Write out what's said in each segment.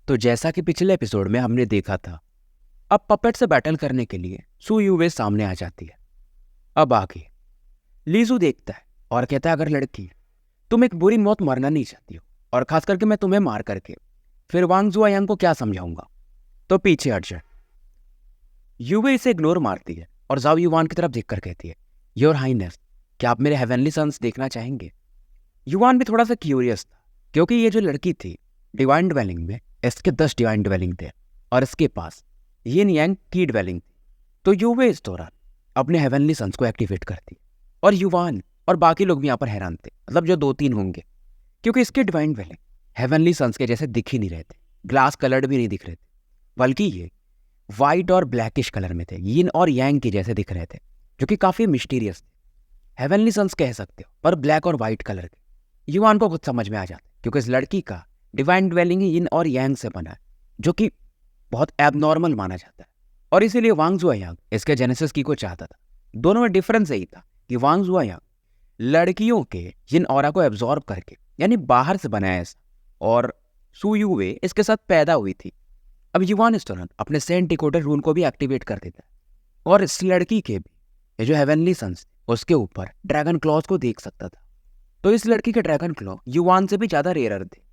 तो जैसा कि पिछले एपिसोड में हमने देखा था, अब पपेट से बैटल करने के लिए सू यूवे सामने आ जाती है। अब आगे लीजू देखता है और कहता है, अगर लड़की तुम एक बुरी मौत मरना नहीं चाहती हो और खास करके मैं तुम्हें मार करके फिर वांग जुआयांग को क्या समझाऊंगा, तो पीछे हट जाए। यूवे इसे इग्नोर मारती है और जाओ युवान की तरफ देखकर कहती है, योर हाइनेस, क्या आप मेरे हेवनली सन्स देखना चाहेंगे? युवान भी थोड़ा सा क्यूरियस था, क्योंकि ये जो लड़की थी डिवाइन ड्वेलिंग में, इसके 10 डिवाइन ड्वेलिंग थे और इसके पास यिन यांग की ड्वेलिंग थी। तो यूवे इस दौरान अपने हेवनली सन्स को एक्टिवेट करती और युवान और बाकी लोग भी यहाँ पर हैरान थे, मतलब जो 2-3 होंगे, क्योंकि इसके डिवाइन ड्वेलिंग हेवनली सन्स के जैसे दिख ही नहीं रहे थे, ग्लास कलर्ड भी नहीं दिख रहे थे, बल्कि ये वाइट और ब्लैकिश कलर में थे, यिन और यांग के जैसे दिख रहे थे, जो कि काफी मिस्टीरियस थे। हेवनली सन्स कह सकते हो, पर ब्लैक और वाइट कलर के। युवान को खुद समझ में आ जाता है, क्योंकि इस लड़की का डिवाइन ड्वेलिंग यिन और यांग से बना है, जो कि बहुत एबनॉर्मल माना जाता है, और इसीलिए वांग जुआयांग इसके जेनेसिस की को चाहता था। दोनों में डिफरेंस यही था कि वांग जुआयांग लड़कियों के यिन ऑरा को एब्जॉर्ब करके, यानी बाहर से बनाया ऐसा, और सू यूवे इसके साथ पैदा हुई थी। अब युवान इस दौरान अपने सेंट डिकोडर रून को भी एक्टिवेट कर देता है, और इस लड़की के भी ये जो हेवनली सन्स उसके ऊपर ड्रैगन क्लॉज को देख सकता था। तो इस लड़की के ड्रैगन क्लॉ युवान से भी ज्यादा रेयर थे।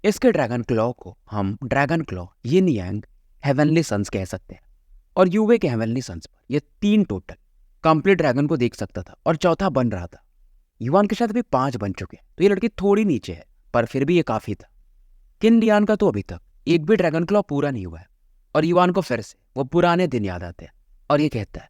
इसके ड्रैगन क्लॉ को हम ड्रैगन क्लॉ यिन यांग हेवनली सन्स कह सकते हैं, और यूवे के हेवनली सन्स पर ये 3 टोटल कंप्लीट ड्रैगन को देख सकता था, और चौथा बन रहा था। युवान के साथ अभी 5 बन चुके हैं, तो ये लड़की थोड़ी नीचे है, पर फिर भी ये काफी था। किन लियान का तो अभी तक एक भी ड्रैगन क्लॉ पूरा नहीं हुआ है, और युवान को फिर से वो पुराने दिन याद आते हैं, और ये कहता है,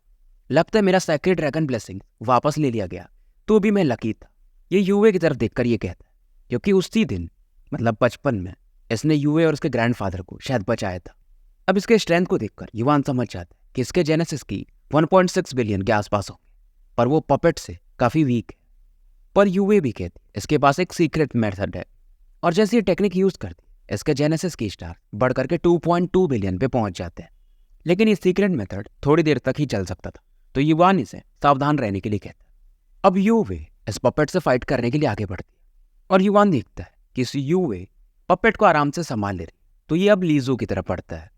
लगता है मेरा सेक्रेट ड्रैगन ब्लेसिंग वापस ले लिया गया, तो भी मैं लकी था। ये यूवे की तरफ देखकर ये कहता है, क्योंकि उसी दिन मतलब बचपन में इसने यूवे और उसके ग्रैंडफादर को शायद बचाया था। अब इसके स्ट्रेंथ को देखकर युवान समझ जाता है कि इसके जेनेसिस की 1.6 बिलियन के आसपास होंगे, पर वो पपेट से काफी वीक है। पर यूवे भी कहती है इसके पास एक सीक्रेट मेथड है, और जैसे ये टेक्निक यूज करती है, इसके जेनेसिस की स्टार बढ़ करके 2.2 बिलियन पे पहुंच जाते हैं। लेकिन ये सीक्रेट मेथड थोड़ी देर तक ही चल सकता था, तो युवान इसे सावधान रहने के लिए कहता है। अब यूवे इस पपेट से फाइट करने के लिए आगे बढ़ती है, और युवान देखता है कि इस यूवे पपेट को आराम से संभाल ले रही, तो ये अब लीजू की तरफ बढ़ता है।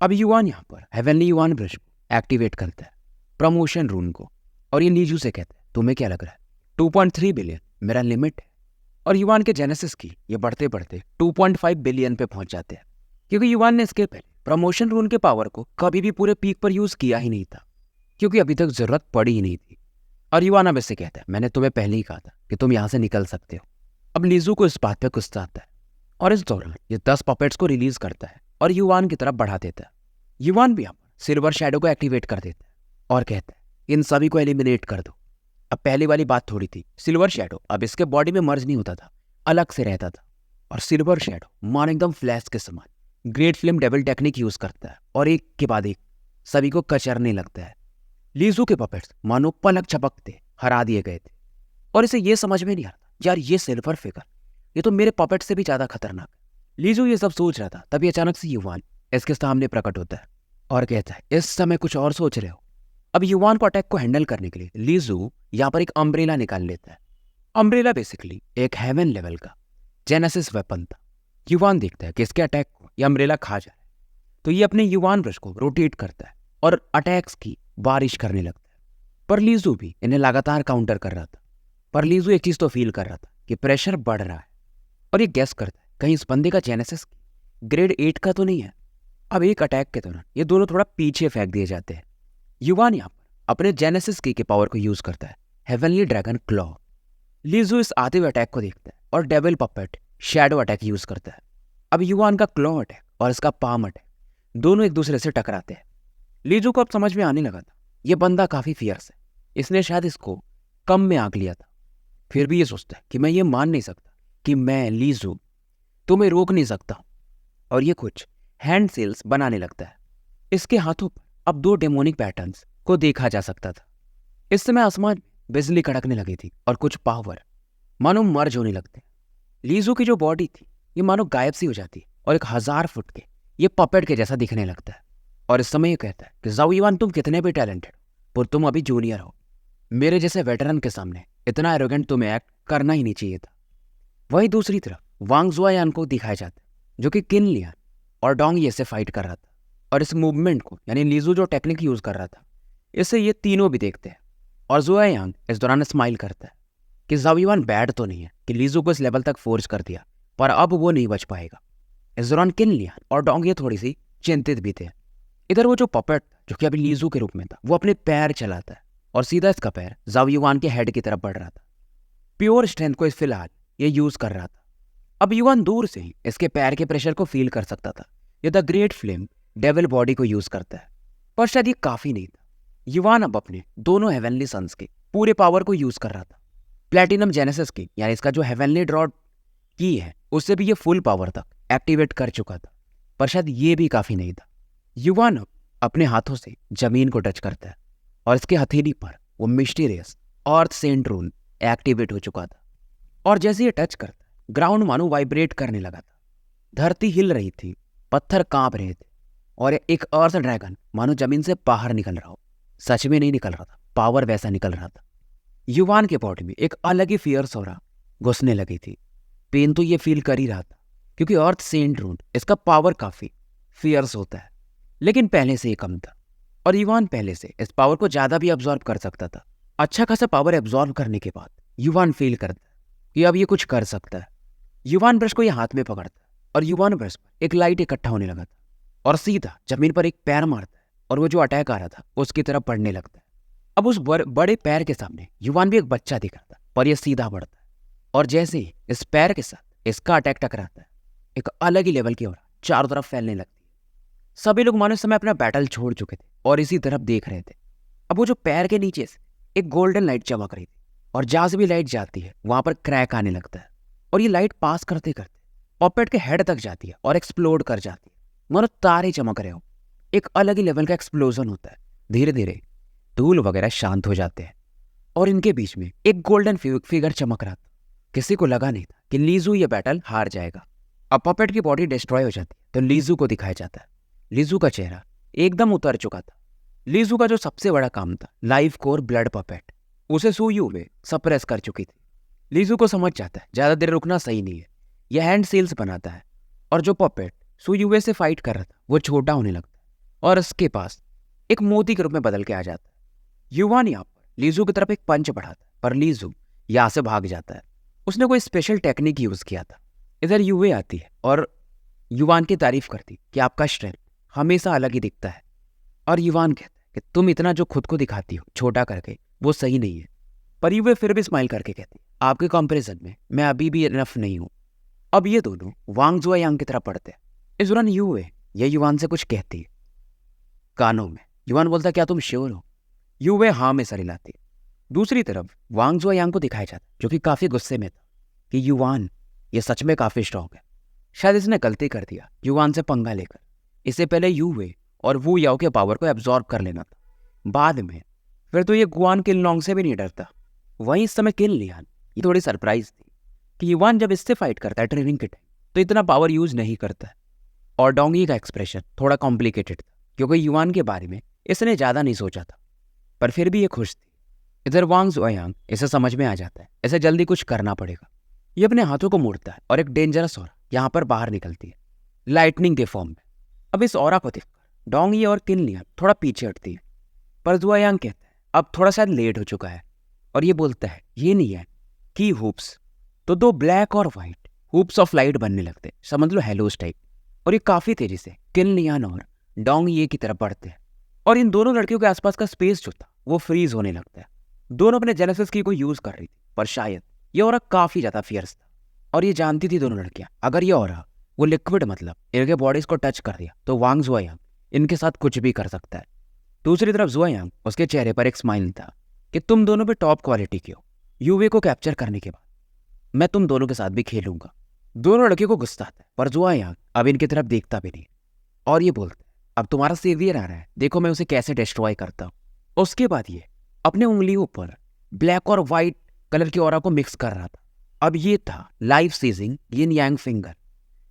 अब युवान यहाँ पर हेवनली युवान ब्रश को एक्टिवेट करता है, प्रमोशन रून को, और ये लीजू से कहता है, तुम्हें क्या लग रहा है 2.3 बिलियन मेरा लिमिट है? और युवान के जेनेसिस की ये बढ़ते बढ़ते 2.5 बिलियन पे पहुंच जाते हैं, क्योंकि युवान ने इसके पहले प्रमोशन रून के पावर को कभी भी पूरे पीक पर यूज किया ही नहीं था, क्योंकि अभी तक जरूरत पड़ी ही नहीं थी। और युवान अब इससे कहता है, मैंने तुम्हें पहले ही कहा था कि तुम यहाँ से निकल सकते हो। अब लीजू को इस बात पे गुस्सा आता है, और इस दौरान ये 10 पपेट्स को रिलीज करता है और युवान की तरफ बढ़ा देता है। युवान भी यहाँ पर सिल्वर शैडो को एक्टिवेट कर देता है और कहता है, इन सभी को एलिमिनेट कर दो। अब पहली वाली बात थोड़ी थी, सिल्वर शैडो अब इसके बॉडी में मर्ज नहीं होता था, अलग से रहता था, और सिल्वर शैडो मान एकदम फ्लैश के समान great flame devil technique use करता है, और एक के बाद एक सभी को कचरने लगता है। लीजू के पपेट्स मानो पलक झपकते हरा दिए गए थे, और इसे ये समझ में नहीं आ रहा, यार ये सिल्वर फिगर ये तो मेरे पपेट से भी ज्यादा खतरनाक है। लीजू ये सब सोच रहा था, तभी अचानक से युवान इसके सामने प्रकट होता है और कहता है, इस समय कुछ और सोच रहे हो? अब युवान को अटैक को हैंडल करने के लिए लीजू यहाँ पर एक अम्ब्रेला निकाल लेता है। अम्ब्रेला बेसिकली एक हेवन लेवल का जेनेसिस वेपन था। युवान देखता है कि इसके अटैक को ये अम्ब्रेला खा जा रहा है, तो ये अपने युवान ब्रश को रोटेट करता है और अटैक्स की बारिश करने लगता है। पर लीजू भी इन्हें लगातार काउंटर कर रहा था, पर लीजू एक चीज तो फील कर रहा था कि प्रेशर बढ़ रहा है, और ये गैस करता है कहीं इस बंदे का जेनेसिस ग्रेड 8 का तो नहीं है। अब एक अटैक के दौरान ये दोनों थोड़ा पीछे फेंक दिए जाते हैं। युवान यहाँ पर अपने जेनेसिस की के पावर को यूज करता है, हेवनली ड्रैगन क्लॉ। लीजू इस आते हुए अटैक को देखता है और devil puppet shadow attack use करता है। अब युवान का क्लॉ अटैक और इसका पाम अटैक दोनों एक दूसरे से टकराते हैं। लीजू को अब समझ में आने लगा था, ये बंदा काफी फियर्स है, इसने शायद इसको कम में आंक लिया था। फिर भी ये सोचता है कि मैं ये मान नहीं सकता कि मैं लीजू तुम्हें रोक नहीं सकता हूं, और ये कुछ हैंड सेल्स बनाने लगता है। इसके हाथों पर अब 2 डेमोनिक पैटर्न्स को देखा जा सकता था। इस समय आसमान में बिजली कड़कने लगी थी और कुछ पावर मानो मर्ज होने लगते। लीजू की जो बॉडी थी ये मानो गायब सी हो जाती है, और 1000 फुट के ये पपेट के जैसा दिखने लगता है। और इस समय ये कहता है कि जाओ युवान, तुम कितने भी टैलेंटेड हो, पर तुम अभी जूनियर हो, मेरे जैसे वेटरन के सामने इतना एरोगेंट तुम्हें एक्ट करना ही नहीं चाहिए था। वहीं दूसरी तरफ वांग जुआयान को दिखाया जाता है, जो कि किन लियान और डोंग ये से फाइट कर रहा था। और इस मूवमेंट को यानी लीजू जो टेक्निक यूज कर रहा था इसे ये तीनों भी देखते हैं। और जुआ यांग इस दौरान स्माइल करता है कि जाओ युआन बैड तो नहीं है कि लीजू को इस लेवल तक फोर्स कर दिया, पर अब वो नहीं बच पाएगा। इस दौरान किन लियान और डोंग ये थोड़ी सी चिंतित भी थे। इधर वो जो पपेट जो कि अभी लीजू के रूप में था वो अपने पैर चलाता है और सीधा इसका पैर जाओ युआन के हेड की तरफ बढ़ रहा था। प्योर स्ट्रेंथ को इस फिलहाल ये यूज कर रहा था। अब युआन दूर से ही इसके पैर के प्रेशर को फील कर सकता था। ये the great flame devil body को यूज करता है, पर शायद ये काफी नहीं था। युआन अब अपने दोनों हेवनली सन्स के पूरे पावर को यूज कर रहा था। प्लेटिनम जेनेसिस की यानी इसका जो हेवनली ड्रॉड की है उससे भी ये फुल पावर तक एक्टिवेट कर चुका था, पर शायद ये भी काफी नहीं था। युआन अब अपने हाथों से जमीन को टच करता है और इसके हथेली पर वो मिस्टीरियस अर्थ सेंट रून एक्टिवेट हो चुका था। और जैसे ये टच करता है ग्राउंड मानो वाइब्रेट करने लगा था। धरती हिल रही थी, पत्थर कांप रहे थे और एक अर्थ ड्रैगन मानो जमीन से बाहर निकल रहा हो। सच में नहीं निकल रहा था, पावर वैसा निकल रहा था। युआन के बॉडी में एक अलग ही फियर्स ऑरा घुसने लगी थी। पेन तो ये फील कर ही रहा था क्योंकि अर्थ सेंट रून इसका पावर काफी फियर्स होता है, लेकिन पहले से ही कम था। और युआन पहले से इस पावर को ज्यादा भी अब्सॉर्ब कर सकता था। अच्छा खासा पावर एब्सॉर्ब करने के बाद युआन फील करता है कि अब ये कुछ कर सकता है। युआन ब्रश को ये हाथ में पकड़ता है और युआन ब्रश पर एक लाइट इकट्ठा होने लगा था और सीधा जमीन पर एक पैर मारता है और वो जो अटैक आ रहा था उसकी तरफ बढ़ने लगता है। अब उस बड़े पैर के सामने युआन भी एक बच्चा दिख रहा था, पर यह सीधा बढ़ता है और जैसे ही इस पैर के साथ इसका अटैक टकराता है एक अलग ही लेवल की ऑरा चारों तरफ फैलने लगती है। सभी लोग मानो इस समय अपना बैटल छोड़ चुके थे और इसी तरफ देख रहे थे। अब वो जो पैर के नीचे से एक गोल्डन लाइट चमक रही थी और जहां से भी लाइट जाती है वहां पर क्रैक आने लगता है और ये लाइट पास करते करते पॉपेट के हेड तक जाती है और एक्सप्लोड कर जाती है, मानो तारे चमक रहे हो। एक अलग ही लेवल का एक्सप्लोजन होता है। धीरे धीरे धूल वगैरह शांत हो जाते हैं और इनके बीच में एक गोल्डन फिगर चमक रहा था। किसी को लगा नहीं था कि लीजू ये बैटल हार जाएगा। अब पपेट की बॉडी डिस्ट्रॉय हो जाती है तो लीजू को दिखाया जाता है। लीजू का चेहरा एकदम उतर चुका था। लीजू का जो सबसे बड़ा काम था लाइफ कोर ब्लड पपेट, उसे सुयू में सप्रेस कर चुकी थी। लीजू को समझ जाता है ज्यादा देर रुकना सही नहीं है। यह हैंड सील्स बनाता है और जो पपेट सुयुवे से फाइट कर रहा था वो छोटा होने लगता है और इसके पास एक मोती के रूप में बदल के आ जाता है। युआन यहाँ पर लीजू की तरफ एक पंच बढ़ाता है, पर लीजू यहाँ से भाग जाता है। उसने कोई स्पेशल टेक्निक यूज किया था। इधर युवे आती है और युआन की तारीफ करती कि आपका स्ट्रेंथ हमेशा अलग ही दिखता है। और युआन कहता है कि तुम इतना जो खुद को दिखाती हो छोटा करके वो सही नहीं है। पर युवे फिर भी स्माइल करके कहती आपके कंपैरिजन में मैं अभी भी इनफ नहीं हूं। अब ये दोनों वांग जुआ यांग की तरफ पढ़ते हैं। इस दौरान युवे ये युआन से कुछ कहती है कानों में। युआन बोलता क्या तुम श्योर हो? युवे हाँ में सर हिलाती है। दूसरी तरफ वांग जुआ यांग को दिखाया जाता जो कि काफी गुस्से में था कि युआन ये सच में काफी स्ट्रॉन्ग है। शायद इसने गलती कर दिया युआन से पंगा लेकर। इससे पहले युवे और वू याओ के पावर को एब्जॉर्ब कर लेना था। बाद में फिर तो ये गुआन किन लॉन्ग से भी नहीं डरता। वहीं इस समय किन लियान ये थोड़ी सरप्राइज थी कि युआन जब इससे फाइट करता है ट्रेनिंग के टाइम तो इतना पावर यूज नहीं करता है। और डोंगी का एक्सप्रेशन थोड़ा कॉम्प्लिकेटेड था क्योंकि युआन के बारे में इसने ज्यादा नहीं सोचा था, पर फिर भी ये खुश थी। इधर वांग जुआयांग इसे समझ में आ जाता है इसे जल्दी कुछ करना पड़ेगा। ये अपने हाथों को मोड़ता है और एक डेंजरस ऑरा यहाँ पर बाहर निकलती है लाइटनिंग के फॉर्म में। अब इस ऑरा को देखकर डोंगी और किन लियान थोड़ा पीछे हटती है, पर जुआयांग कहता है अब थोड़ा शायद लेट हो चुका है और ये बोलता है ये नहीं है की हुप्स। तो दो ब्लैक और व्हाइट हुप्स ऑफ लाइट बनने लगते हैं, समझ लो हेलोस टाइप। और ये काफी तेजी से किन लियान और डोंग ये की तरफ बढ़ते हैं और इन दोनों लड़कियों के आसपास का स्पेस जो था वो फ्रीज होने लगता है। दोनों अपने जेनेसिस की को यूज कर रही थी, पर शायद ये ऑरा काफी ज्यादा फियर्स था और ये जानती थी दोनों लड़कियां अगर ये ऑरा वो लिक्विड मतलब इनके बॉडीज को टच कर दिया तो वांग जुआयांग इनके साथ कुछ भी कर सकता है। दूसरी तरफ जुआयांग उसके चेहरे पर एक स्माइल था कि तुम दोनों भी टॉप क्वालिटी के हो। युवे को कैप्चर करने के बाद मैं तुम दोनों के साथ भी खेलूंगा। दोनों लड़कियों को गुस्सा आता है, पर जुआयांग अब इनकी तरफ देखता भी नहीं और ये बोलता है अब तुम्हारा सेवियर आ रहा है, देखो मैं उसे कैसे डिस्ट्रॉय करता हूँ। उसके बाद ये अपने उंगलियों पर ब्लैक और व्हाइट कलर की ऑरा को मिक्स कर रहा था। अब ये था लाइफ सीजिंग यिन यांग फिंगर,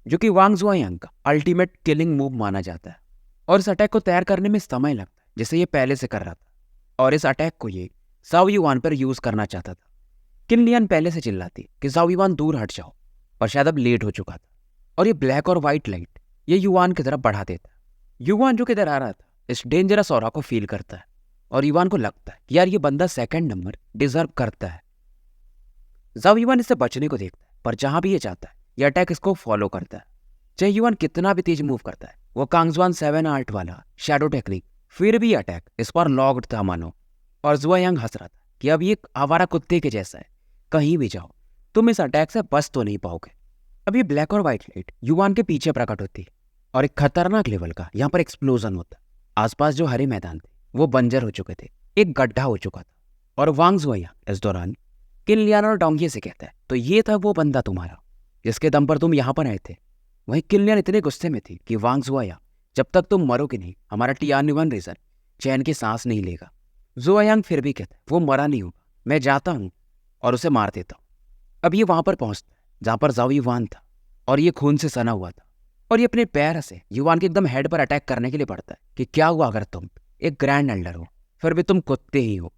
जो कि वांग जुआयांग का अल्टीमेट किलिंग मूव माना जाता है और इस अटैक को तैयार करने में समय लगता है जैसे ये पहले से कर रहा था। और इस अटैक को ये जाओ युआन पर यूज करना चाहता था। किन लियान पहले से चिल्लाती कि जाओ युआन दूर हट जाओ, पर शायद अब लेट हो चुका था और ये ब्लैक और व्हाइट लाइट ये युवान की तरफ बढ़ा देता है। युवान जो किधर आ रहा था इस डेंजरस ऑरा को फील करता है और युवान को लगता है कि यार ये बंदा सेकंड नंबर डिजर्व करता है। जब युवान इससे बचने को देखता है पर जहां भी ये चाहता है ये अटैक इसको फॉलो करता है। चाहे युवान कितना भी तेज मूव करता है, वो कांगजवान 7 आर्ट वाला शैडो टेक्निक, फिर भी अटैक इस पर लॉक्ड था मानो। और जुआयांग हंस रहा था कि अब ये आवारा कुत्ते के जैसा है, कहीं भी जाओ तुम इस अटैक से बच तो नहीं पाओगे। अब ये ब्लैक और व्हाइट लाइट युवान के पीछे प्रकट होती है और एक खतरनाक लेवल का यहाँ पर एक्सप्लोजन होता है। आसपास जो हरे मैदान थे वो बंजर हो चुके थे, एक गड्ढा हो चुका था। और वांग जुआयांग इस दौरान किनलियान और डोंगिए से कहता है, तो ये था वो बंदा तुम्हारा जिसके दम पर तुम यहाँ पर आए थे। वहीं किनलियान इतने गुस्से में थी कि वांग जुआयांग जब तक तुम मरोगे नहीं हमारा टियानुवन रीजन चैन की सांस नहीं लेगा। जुआयांग फिर भी कहता है वो मरा नहीं होगा, मैं जाता हूँ और उसे मार देता हूँ। अब ये वहां पर पहुंचता है जहां पर जाओ युवान था और ये खून से सना हुआ था और ये अपने पैर से युवान के एकदम हेड पर अटैक करने के लिए बढ़ता है कि क्या हुआ अगर तुम एक ग्रैंड एल्डर हो, फिर भी तुम कुत्ते ही हो,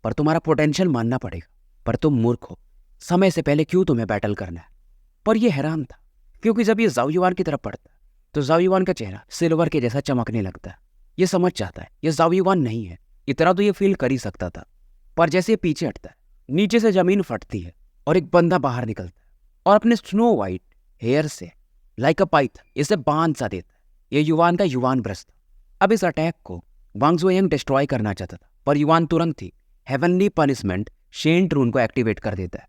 पर तुम्हारा पोटेंशियल मानना पड़ेगा, पर तुम मूर्ख हो, समय से पहले क्यों तुम्हें बैटल करना है। पर यह हैरान था क्योंकि जब ये जाओ युवान की तरफ पड़ता है तो जाओ युवान का चेहरा सिल्वर के जैसा चमकने लगता है। ये समझ जाता है ये जाओ युवान नहीं है, इतना तो ये फील कर ही सकता था। पर जैसे ये पीछे हटता है नीचे से जमीन फटती है और एक बंदा बाहर निकलता है और अपने स्नो वाइट हेयर से लाइक अ पाइथन इसे बांध सा देता है। ये युवान का युवान ब्रश था। अब इस अटैक को वांग जुआयांग डिस्ट्रॉय करना चाहता था पर युवान तुरंत ही हेवनली पनिशमेंट शेंट रून को एक्टिवेट कर देता है।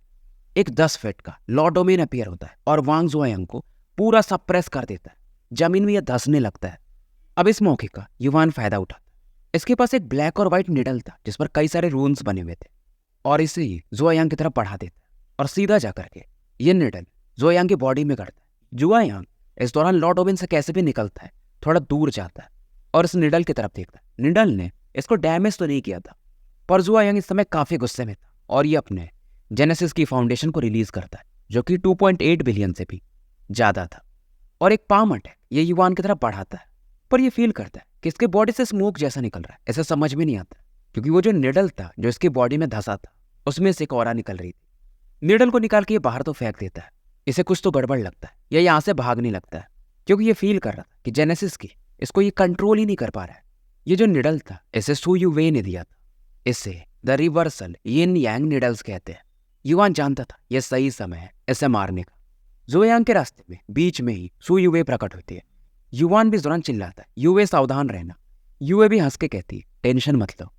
एक 10 फीट का लॉर्ड डोमेन अपीयर होता है और वांग जुआयांग को पूरा सप्रेस कर देता है। जमीन में यह धंसने लगता है। अब इस मौके का युवान फायदा उठाता है। इसके पास एक ब्लैक और व्हाइट निडल था जिस पर कई सारे रून्स बने हुए थे और इसे ही जुआयांग की तरफ बढ़ा देता है और सीधा जाकर के ये निडल जुआयांग की बॉडी में करता है। जुआयांग इस दौरान लॉर्ड ओबिन से कैसे भी निकलता है, थोड़ा दूर जाता है और इस निडल की तरफ देखता है। निडल ने इसको डैमेज तो नहीं किया था पर जुआयांग इस समय काफी गुस्से में था और ये अपने जेनेसिस की फाउंडेशन को रिलीज करता है जो कि 2.8 बिलियन से भी ज्यादा था और एक पाम अटैक ये युवान की तरफ बढ़ाता है। पर ये फील करता है कि इसके बॉडी से स्मोक जैसा निकल रहा है। ऐसा समझ में नहीं आता क्योंकि वो जो निडल था जो इसकी बॉडी में धंसा था उसमें से एक औरा निकल रही थी। निडल को निकाल के ये बाहर तो फेंक देता है। इसे कुछ तो गड़बड़ लगता है, ये यहाँ से भागने लगता है क्योंकि ये फील कर रहा था कि जेनेसिस की इसको ये कंट्रोल ही नहीं कर पा रहा है। ये जो निडल था इसे सू यू वे ने दिया था। इसे the reversal yin Yang needles कहते हैं। युवान जानता था यह सही समय है इसे मारने का। जुआयांग के रास्ते में बीच में ही सू यू वे प्रकट होती है। युवान भी इस दौरान चिल्लाता है युवे सावधान रहना। युवे भी हंस के कहती है टेंशन मत लो।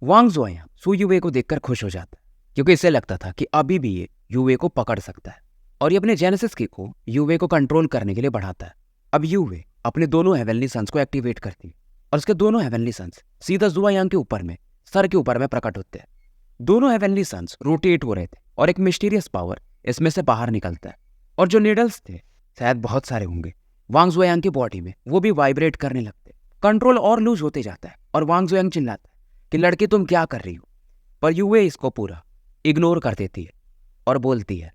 वांग जुआयांग सू युवे को देखकर खुश हो जाता है क्योंकि इसे लगता था कि अभी भी ये युवे को पकड़ सकता है और ये अपने जेनेसिस की को युवे को कंट्रोल करने के लिए बढ़ाता है। अब युवे अपने दोनों हेवनली सन्स को एक्टिवेट करती है और उसके दोनों हेवनली सन्स सीधा जुआयांग के ऊपर में सर के ऊपर में प्रकट होते हैं। दोनों हेवनली सन्स रोटेट हो रहे थे और एक मिस्टीरियस पावर इसमें से बाहर निकलता है और जो निडल्स थे शायद बहुत सारे होंगे वांग जुआयांग की बॉडी में वो भी वाइब्रेट करने लगते। कंट्रोल और लूज होते जाता है और वांग जुआयांग चिल्लाता है कि लड़की तुम क्या कर रही हो, पर युवे इसको पूरा इग्नोर कर देती है और बोलती है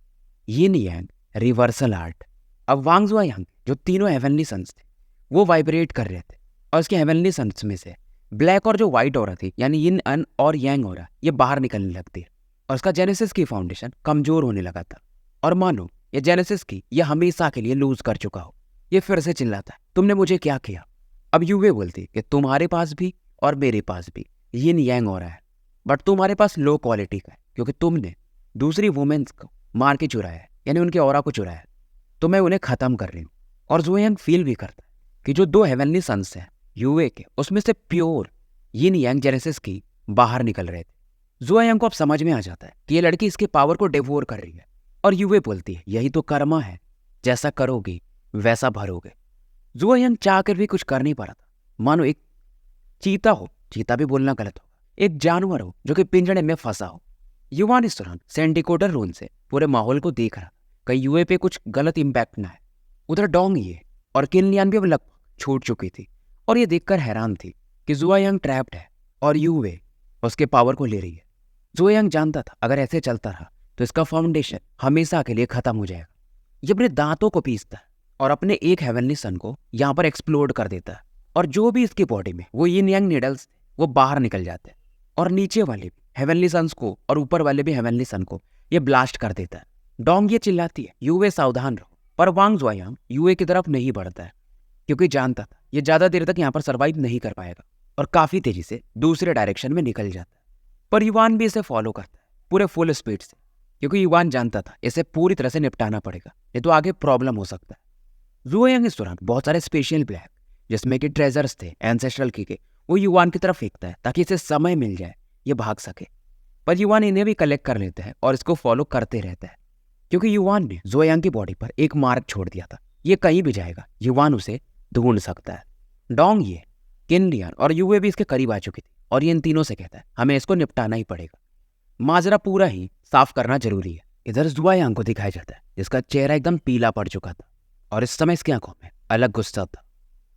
यिन यांग रिवर्सल आर्ट। अब वांग जुआयांग जो तीनों हेवनली सन्स थे वो वाइब्रेट कर रहे थे और उसके हेवनली सन्स में से ब्लैक और जो व्हाइट ऑरा थी यानी यिन अन और यांग ऑरा ये बाहर निकलने लगती है और उसका जेनेसिस की फाउंडेशन कमजोर होने लगा था और मानो ये जेनेसिस की ये हमेशा के लिए लूज कर चुका हो। ये फिर से चिल्लाता है तुमने मुझे क्या किया। अब युवे बोलती कि तुम्हारे पास भी और मेरे पास भी यिन यांग हो रहा है बट तुम्हारे पास लो क्वालिटी का है क्योंकि तुमने दूसरी वुमेन्स को मार के चुराया है यानी उनके ऑरा को चुराया है, तो मैं उन्हें खत्म कर रही हूँ। और जुआयांग फील भी करता है कि जो 2 हेवनली सन्स हैं युवे के उसमें से प्योर यिन यांग जेनेसिस की बाहर निकल रहे थे। जुआयांग को अब समझ में आ जाता है कि ये लड़की इसके पावर को डिवोर कर रही है और युवे बोलती है यही तो कर्मा है, जैसा करोगी वैसा भरोगे। जुआयांग चाह कर भी कुछ कर नहीं पा रहा था। मानो एक चीता हो, चीता भी बोलना गलत होगा, एक जानवर हो जो कि पिंजड़े में फंसा हो। युवान इस दौरान सेंडिकोटर रूम से पूरे माहौल को देख रहा कहीं युवे पे कुछ गलत इंपैक्ट ना है। उधर डोंग ये और किनलियान भी अब लगभग छूट चुकी थी और ये देखकर हैरान थी कि जुआयांग ट्रैप्ड है और युवे उसके पावर को ले रही है। जुआयांग जानता था अगर ऐसे चलता रहा तो इसका फाउंडेशन हमेशा के लिए खत्म हो जाएगा। ये अपने दांतों को पीसता है और अपने एक हेवनली सन को यहाँ पर एक्सप्लोड कर देता है और जो भी इसकी बॉडी में वो यिन यांग निडल्स वो बाहर निकल जाते हैं और नीचे वाले भी हेवनली सन्स को और ऊपर वाले भी हेवनली सन को ये ब्लास्ट कर देता है। डोंग ये चिल्लाती है युवे सावधान रहो, पर वांग जुआयांग युवे की तरफ नहीं बढ़ता है। क्योंकि जानता था ये ज़्यादा देर तक यहाँ पर सर्वाइव नहीं कर पाएगा और काफ़ी तेजी से दूसरे डायरेक्शन में निकल जाता है। पर युवान भी इसे फॉलो करता है पूरे फुल स्पीड से, क्योंकि युवान जानता था इसे पूरी तरह से निपटाना पड़ेगा, नहीं तो आगे प्रॉब्लम हो सकता है। ज़ुओ यांग इस दौरान बहुत सारे स्पेशल ब्लैक जिसमें कि ट्रेजर्स थे एंसेस्ट्रल की के, वो युवान की तरफ फेंकता है ताकि इसे समय मिल जाए ये भाग सके। पर युवान इन्हें भी कलेक्ट कर लेता है और इसको फॉलो करते रहता है, क्योंकि युवान ने ज़ुओ यांग की बॉडी पर एक मार्क छोड़ दिया था। ये कहीं भी जाएगा युवान उसे ढूंढ सकता है। डोंग ये, किन लियान और युवे भी इसके करीब आ चुकी थी और ये इन तीनों से कहता है हमें इसको निपटाना ही पड़ेगा, माजरा पूरा ही साफ करना जरूरी है। इधर ज़ुओ यांग को दिखाया जाता है जिसका चेहरा एकदम पीला पड़ चुका था और इस समय इसकी आंखों में अलग गुस्सा था।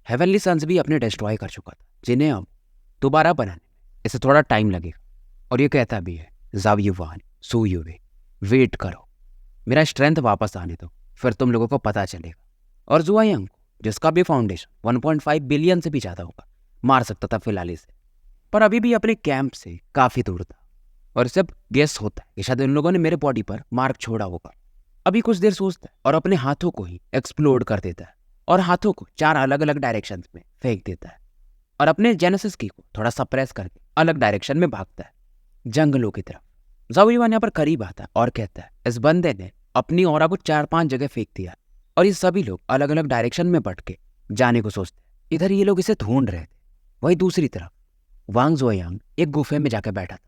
हेवनली सन्स भी अपने डिस्ट्रॉय कर चुका था, जिन्हें अब दोबारा बनाने में इसे थोड़ा टाइम लगेगा। और ये कहता भी है ज़ाओ युवान, सू युवे, वेट करो, मेरा स्ट्रेंथ वापस आने दो, फिर तुम लोगों को पता चलेगा। और ज़ुओ यांग को, जिसका भी फाउंडेशन 1.5 बिलियन से भी ज़्यादा होगा, मार सकता था फिलहाल इसे, पर अभी भी अपने कैंप से काफ़ी दूर था और इसे अब गेस होता है कि शायद इन लोगों ने मेरे बॉडी पर मार्क छोड़ा होगा। अभी कुछ देर सोचता है और अपने हाथों को ही एक्सप्लोड कर देता है और हाथों को 4 अलग अलग डायरेक्शंस में फेंक देता है और अपने जेनेसिस की को थोड़ा सप्रेस करके अलग डायरेक्शन में भागता है, जंगलों की तरफ। ज़ाओ युवान यहाँ पर करीब आता है और कहता है इस बंदे ने अपनी ऑरा को 4-5 जगह फेंक दिया और ये सभी लोग अलग अलग डायरेक्शन में बढ़ के जाने को सोचते हैं। इधर ये लोग इसे ढूंढ रहे थे, वही दूसरी तरफ वांग ज़ुओ यांग एक गुफे में जाकर बैठा था।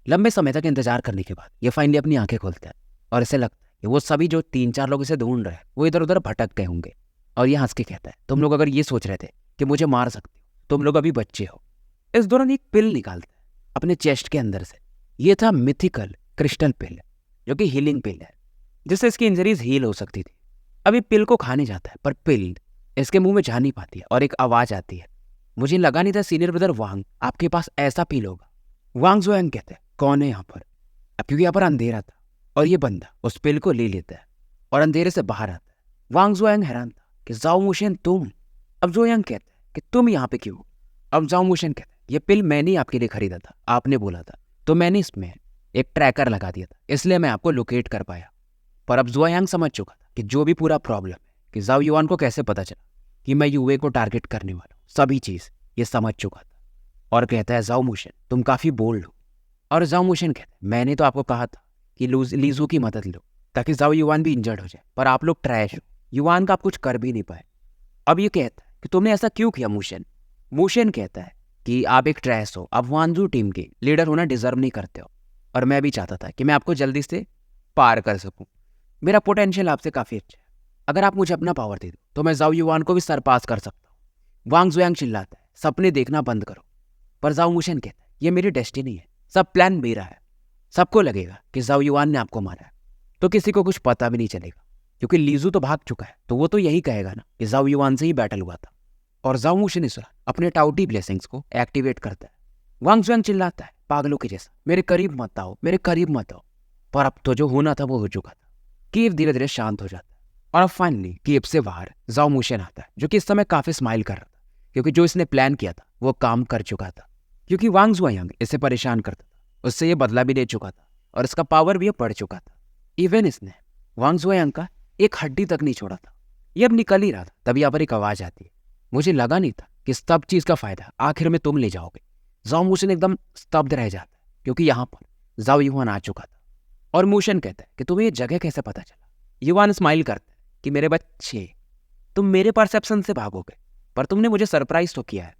लंबे समय तक इंतजार करने के बाद ये फाइनली अपनी आंखें खोलता है और इसे लगता है कि वो सभी जो 3-4 लोग इसे ढूंढ रहे हैं वो इधर उधर भटक गए होंगे। और ये हंस के कहता है तुम लोग अगर ये सोच रहे थे कि मुझे मार सकते हो, तुम लोग अभी बच्चे हो। इस दौरान एक पिल निकालता है अपने चेस्ट के अंदर से। ये था मिथिकल क्रिस्टल पिल, जो कि हीलिंग पिल है, जिससे इसकी इंजरीज हील हो सकती थी। अभी पिल को खाने जाता है पर पिल इसके मुंह में जा नहीं पाती है और एक आवाज आती है, मुझे लगा नहीं था सीनियर ब्रदर वांग आपके पास ऐसा पिल होगा। वांग ज़ुओ यांग कहते हैं कौन है यहाँ पर? अब क्योंकि यहाँ पर अंधेरा था और ये बंदा उस पिल को ले लेता है और अंधेरे से बाहर आता है। वांग ज़ुओ यांग हैरान था कि ज़ाओ मुशेन तुम? अब ज़ुओ यांग कहते हैं कि तुम यहाँ पे क्यों? अब ज़ाओ मुशेन कहते हैं ये पिल मैंने ही आपके लिए खरीदा था, आपने बोला था तो मैंने इसमें एक ट्रैकर लगा दिया था, इसलिए मैं आपको लोकेट कर पाया। पर अब ज़ुओ यांग समझ चुका था कि जो भी पूरा प्रॉब्लम है कि ज़ाओ युवान को कैसे पता चला कि मैं युवे को टारगेट करने वाला हूँ, सभी चीज़ ये समझ चुका था और कहता है ज़ाओ मुशेन तुम काफ़ी बोल्ड हो। और ज़ाओ मुशेन कहते हैं मैंने तो आपको कहा था कि लीज़ू की मदद लो ताकि ज़ाओ युवान भी इंजर्ड हो जाए, पर आप लोग ट्रैश हो, युवान का आप कुछ कर भी नहीं पाए। अब ये कहता है कि तुमने ऐसा क्यों किया मुशेन? मुशेन कहता है कि आप एक ट्रैश हो, आप वांजू टीम के लीडर होना डिजर्व नहीं करते हो और मैं भी चाहता था कि मैं आपको जल्दी से पार कर सकूं। मेरा पोटेंशियल आपसे काफ़ी अच्छा है, अगर आप मुझे अपना पावर दे दो तो मैं ज़ाओ युवान को भी सरपास कर सकता हूँ। वांग ज़ुओ यांग चिल्लाता है सपने देखना बंद करो, पर ज़ाओ मुशेन कहता है ये मेरी डेस्टिनी है, सब प्लान मेरा है। सबको लगेगा कि ज़ाओ युवान ने आपको मारा है तो किसी को कुछ पता भी नहीं चलेगा, क्योंकि लीज़ू तो भाग चुका है तो वो तो यही कहेगा ना कि ज़ाओ युवान से ही बैटल हुआ था। और ज़ाओ मुशेन इस दौरान अपने टाउटी ब्लेसिंग्स को एक्टिवेट करता है। वांग ज़ुओ यांग चिल्लाता है पागलों के जैसा मेरे करीब मत आओ, मेरे करीब मत आओ, पर अब तो जो होना था वो हो चुका था। कीव धीरे धीरे शांत हो जाता है और अब फाइनली कीव से बाहर ज़ाओ मुशेन आता है, जो कि इस समय काफ़ी स्माइल कर रहा था क्योंकि जो इसने प्लान किया था वो काम कर चुका था। क्योंकि वांग ज़ुओ यांग इसे परेशान करता था, उससे ये बदला भी ले चुका था और इसका पावर भी बढ़ चुका था। इवन इसने वांग ज़ुओ यांग का एक हड्डी तक नहीं छोड़ा था। ये अब निकल ही रहा था तभी यहाँ पर एक आवाज़ आती है, मुझे लगा नहीं था कि सब चीज़ का फ़ायदा आखिर में तुम ले जाओगे। ज़ाओ मुशेन एकदम स्तब्ध रह जाता है क्योंकि यहाँ पर ज़ाओ युवान आ चुका था और मुशेन कहता है कि तुम्हें ये जगह कैसे पता चला? युवान स्माइल करता है कि मेरे बच्चे, तुम मेरे परसेप्शन से भागोगे पर तुमने मुझे सरप्राइज तो किया है।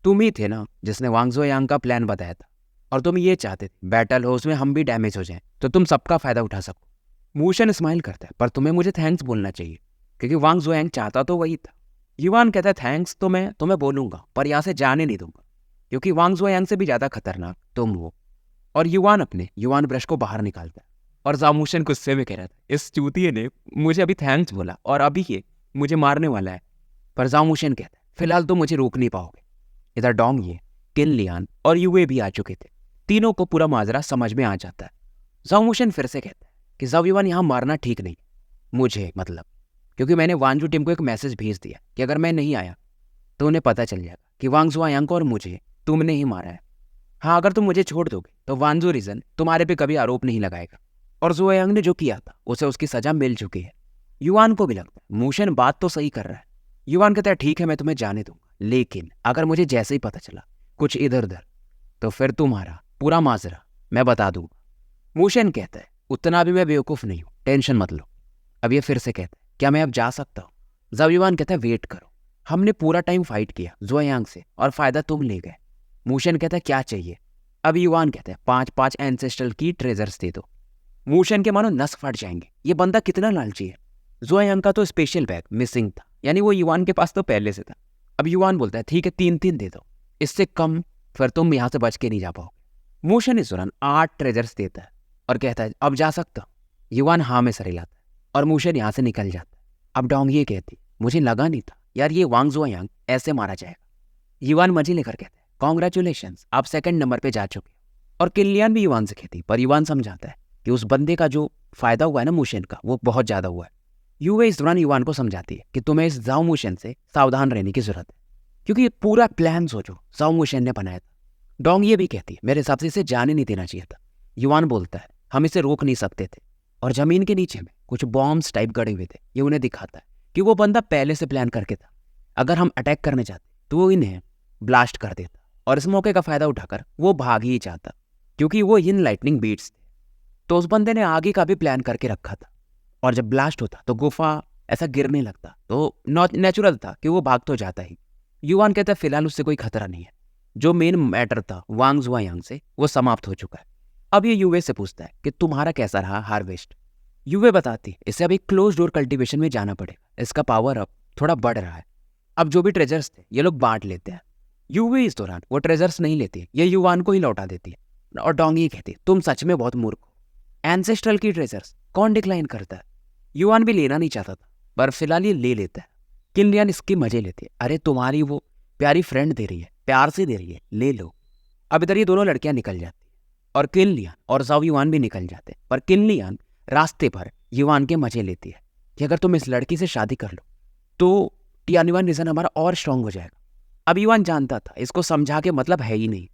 तुम ही थे ना जिसने वांग ज़ुओ यांग का प्लान बताया था और तुम ये चाहते थे बैटल हो उसमें हम भी डैमेज हो जाएं तो तुम सबका फ़ायदा उठा सको। मुशेन स्माइल करता है पर तुम्हें मुझे थैंक्स बोलना चाहिए क्योंकि वांग ज़ुओ यांग चाहता तो वही था। युवान कहता है थैंक्स तो मैं तुम्हें बोलूँगा पर यहाँ से जाने नहीं दूंगा क्योंकि वांग ज़ुओ यांग से भी ज़्यादा खतरनाक तुम हो। और युवान अपने युवान ब्रश को बाहर निकालता है और ज़ाओ मुशेन गुस्से में कह रहा था इस चूतिए ने मुझे अभी थैंक्स बोला और अभी ये मुझे मारने वाला है। पर ज़ाओ मुशेन कहता है फिलहाल तो मुझे रोक नहीं पाओगे। इधर डोंग ये, किन लियान और युवे भी आ चुके थे, तीनों को पूरा माजरा समझ में आ जाता है। ज़ाओ मुशेन फिर से कहता है कि ज़ाओ युवान यहाँ मारना ठीक नहीं, मुझे मतलब, क्योंकि मैंने वांजू टीम को एक मैसेज भेज दिया कि अगर मैं नहीं आया तो उन्हें पता चल जाएगा कि वांग ज़ुओ यांग को और मुझे तुमने ही मारा है। हाँ, अगर तुम मुझे छोड़ दोगे तो वांजू रीजन तुम्हारे पे कभी आरोप नहीं लगाएगा और ज़ुओ यांग ने जो किया था उसे उसकी सजा मिल चुकी है। युवान को भी लगता है मुशेन बात तो सही कर रहा है। युवान कहता है ठीक है मैं तुम्हें जाने दूंगा, लेकिन अगर मुझे जैसे ही पता चला कुछ इधर उधर तो फिर तुम्हारा पूरा माजरा मैं बता दूंगा। मूशन कहता है उतना भी मैं बेवकूफ़ नहीं हूँ, टेंशन मत लो। अब ये फिर से कहता है क्या मैं अब जा सकता हूँ? जब युवान कहता है वेट करो, हमने पूरा टाइम फाइट किया ज़ुआयांग से और फायदा तुम ले गए। मूशन कहता है क्या चाहिए? अब युवान कहता है 5-5 एंसेस्ट्रल की ट्रेजर्स दे दो। मूशन के मानो नस फट जाएंगे, ये बंदा कितना लालची है। ज़ुआयांग का तो स्पेशल बैग मिसिंग था, यानी वो युवान के पास तो पहले से था। अब युवान बोलता है ठीक है 3-3 दे दो, इससे कम फिर तुम यहाँ से बच के नहीं जा पाओगे। मूशन इस दौरान 8 ट्रेजर्स देता है और कहता है अब जा सकता हूँ। युवान हाँ में सर हिलाता है और मूशन यहाँ से निकल जाता है। अब डोंग ये कहती मुझे लगा नहीं था यार ये वांग ज़ुआयांग ऐसे मारा जाएगा। युवान मजे लेकर कहता है कॉन्ग्रेचुलेशंस, आप सेकंड नंबर पे जा चुके हो। और किलियान भी युवान से कहती, पर युवान समझाता है कि उस बंदे का जो फायदा हुआ है ना मूशन का, वो बहुत ज्यादा हुआ है। यूवे इस दौरान युवान को समझाती है कि तुम्हें इस जाओ मूशन से सावधान रहने की जरूरत है, क्योंकि ये पूरा प्लान सोचो जाओ मूशन ने बनाया था। डोंग ये भी कहती है मेरे हिसाब से इसे जाने नहीं देना चाहिए था। युवान बोलता है हम इसे रोक नहीं सकते थे, और जमीन के नीचे में कुछ बॉम्ब्स टाइप गड़े हुए थे। ये उन्हें दिखाता है कि वो बंदा पहले से प्लान करके था, अगर हम अटैक करने जाते तो वो इन्हें ब्लास्ट कर देता, और इस मौके का फायदा उठाकर वो भाग ही चाहता, क्योंकि वो इन लाइटनिंग बीट्स थे। तो उस बंदे ने आगे का भी प्लान करके रखा था, और जब ब्लास्ट होता तो गुफा ऐसा गिरने लगता, तो नेचुरल था कि वो भाग तो जाता ही। युवान कहता है फिलहाल उससे कोई खतरा नहीं है, जो मेन मैटर था वांग ज़ुआयांग से वो समाप्त हो चुका है। अब ये यूवे से पूछता है कि तुम्हारा कैसा रहा हार्वेस्ट। यूवे बताती इसे अब एक क्लोज डोर कल्टीवेशन में जाना पड़ेगा, इसका पावर अब थोड़ा बढ़ रहा है। अब जो भी ट्रेजर्स थे ये लोग बांट लेते हैं। यूवे इस दौरान वो ट्रेजर्स नहीं लेती, ये युवान को ही लौटा देती है। और डोंग ये कहती तुम सच में बहुत मूर्ख हो, एंसेस्ट्रल की ट्रेजर्स कौन डिक्लाइन करता है। युवान भी लेना नहीं चाहता था, पर फिलहाल ये ले लेता है। किलियान इसकी मजे लेती है, अरे तुम्हारी वो प्यारी फ्रेंड दे रही है, प्यार से दे रही है, ले लो। अब इधर ये दोनों लड़कियां निकल जाती है, और किलियान और जाओ युवान भी निकल जाते हैं। पर किलियान रास्ते पर युवान के मजे लेती है कि अगर तुम इस लड़की से शादी कर लो तो टियानुआन रीजन हमारा और स्ट्रांग हो जाएगा। अब युवान जानता था इसको समझा के मतलब है ही नहीं।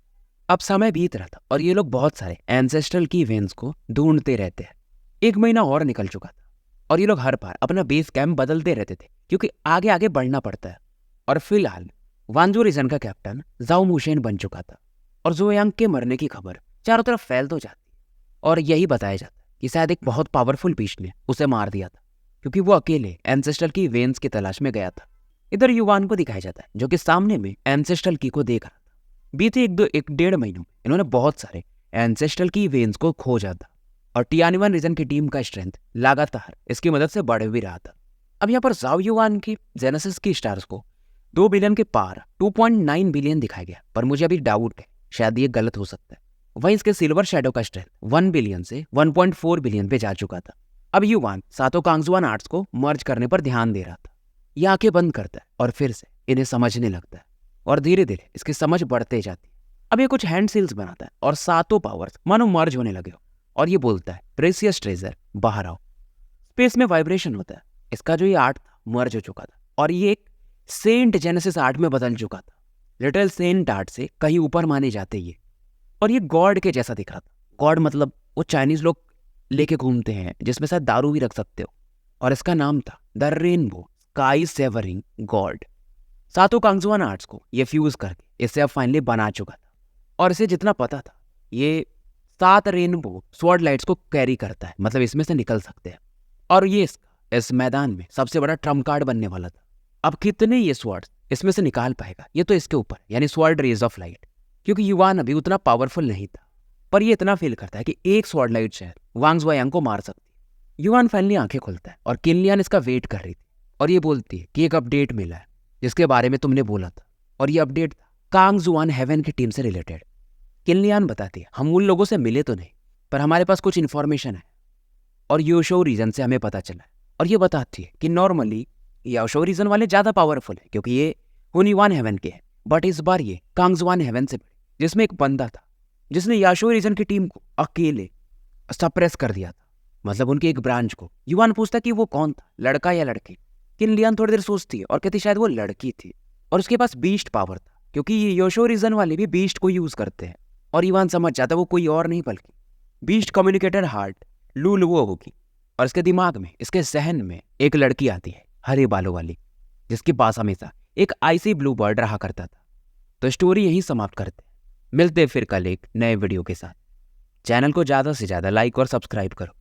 अब समय बीत रहा था और ये लोग बहुत सारे एंसेस्ट्रल की वेन्स को ढूंढते रहते हैं। 1 महीना और निकल चुका था, और ये लोग हर बार अपना बेस कैंप बदलते रहते थे, क्योंकि आगे आगे बढ़ना पड़ता है। और फिलहाल वांजो रीजन का कैप्टन जाओ मूशेन बन चुका था, और ज़ुआयांग के मरने की खबर चारों तरफ फैल तो जाती, और यही बताया जाता कि शायद एक बहुत पावरफुल बीस्ट ने उसे मार दिया था, क्योंकि वो अकेले एंसेस्ट्रल की वेन्स की तलाश में गया था। इधर युवान को दिखाया जाता है जो कि सामने में एंसेस्ट्रल की को देख रहा था। बीते 1-1.5 महीनों में इन्होंने बहुत सारे एंसेस्ट्रल की वेन्स को खोजा था, और टियानुआन रीजन की टीम का स्ट्रेंथ लगातार इसकी मदद से बढ़ भी रहा था। अब यहाँ पर जाओ युवान की जेनेसिस की स्टार्स को 2 बिलियन के पार 2.9 बिलियन दिखाया गया, पर मुझे अभी डाउट है, शायद ये गलत हो सकता है। वहीं इसके सिल्वर शैडो का स्ट्रेंथ 1 बिलियन से 1.4 बिलियन पे जा चुका था। अब युवान सातों कांगजुआन आर्ट्स को मर्ज करने पर ध्यान दे रहा था। ये आंखें बंद करता है और फिर से इन्हें समझने लगता है, और धीरे धीरे इसकी समझ बढ़ते जाती है। अब ये कुछ हैंड सील्स बनाता है, और सातों पावर्स मानो मर्ज होने लगे हो, और ये बोलता है प्रेसियस ट्रेजर बाहर आओ। स्पेस में वाइब्रेशन होता है, इसका जो ये आर्ट था मर्ज हो चुका था, और ये एक सेंट जेनेसिस आर्ट में बदल चुका था। लिटिल सेंट आर्ट से कहीं ऊपर माने जाते ये, और ये गॉड के जैसा दिख रहा था। गॉड मतलब वो चाइनीज लोग लेके घूमते हैं, जिसमें शायद दारू भी रख सकते हो, और इसका नाम था the rainbow sky savouring God. सातों कांगजुआन आर्ट्स को ये फ्यूज करके इसे अब फाइनली बना चुका था, और इसे जितना पता था ये 7 रेनबो स्वॉर्ड लाइट्स को कैरी करता है, मतलब इसमें से निकल सकते हैं, और ये इसका इस मैदान में सबसे बड़ा ट्रम्प कार्ड बनने वाला था। अब कितने ये स्वॉर्ड्स इसमें से निकाल पाएगा ये तो इसके ऊपर, यानी स्वॉर्ड रेज ऑफ लाइट, क्योंकि युवान अभी उतना पावरफुल नहीं था, पर ये इतना फील करता है कि एक स्वॉर्ड लाइट शायद वांग ज़ुआयांग को मार सकती है। युवान फाइनली आंखें खोलता है, और किलियान इसका वेट कर रही थी, और ये बोलती है कि एक अपडेट मिला है जिसके बारे में तुमने बोला था, और ये अपडेट था कांगजुआन हेवन की टीम से रिलेटेड। किलियान बताती है हम उन लोगों से मिले तो नहीं, पर हमारे पास कुछ इन्फॉर्मेशन है, और योशो रीजन से हमें पता चला है। और ये बताती है कि नॉर्मली योशो रीजन वाले ज़्यादा पावरफुल है, क्योंकि ये हुनिवान हेवन के हैं, बट इस बार ये कांगजुआन हेवन से बड़े, जिसमें एक बंदा था जिसने याशो रीजन की टीम को अकेले सप्रेस कर दिया था, मतलब उनकी एक ब्रांच को। युवान पूछता कि वो कौन था, लड़का या लड़की। किलियान थोड़ी देर सोचती है और कहती शायद वो लड़की थी, और उसके पास बीस्ट पावर था, क्योंकि ये योशो रीजन वाले भी बीस्ट को यूज करते हैं। और युवान समझ जाता वो कोई और नहीं बल्कि बीस्ट कम्युनिकेटर हार्ट लूलुओ होगी, और इसके दिमाग में, इसके जहन में एक लड़की आती है हरे बालों वाली। जिसके पास हमेशा एक आइसी ब्लू बर्ड रहा करता था। तो स्टोरी यहीं समाप्त करते हैं। मिलते हैं फिर कल एक नए वीडियो के साथ। चैनल को ज़्यादा से ज़्यादा लाइक और सब्सक्राइब करो।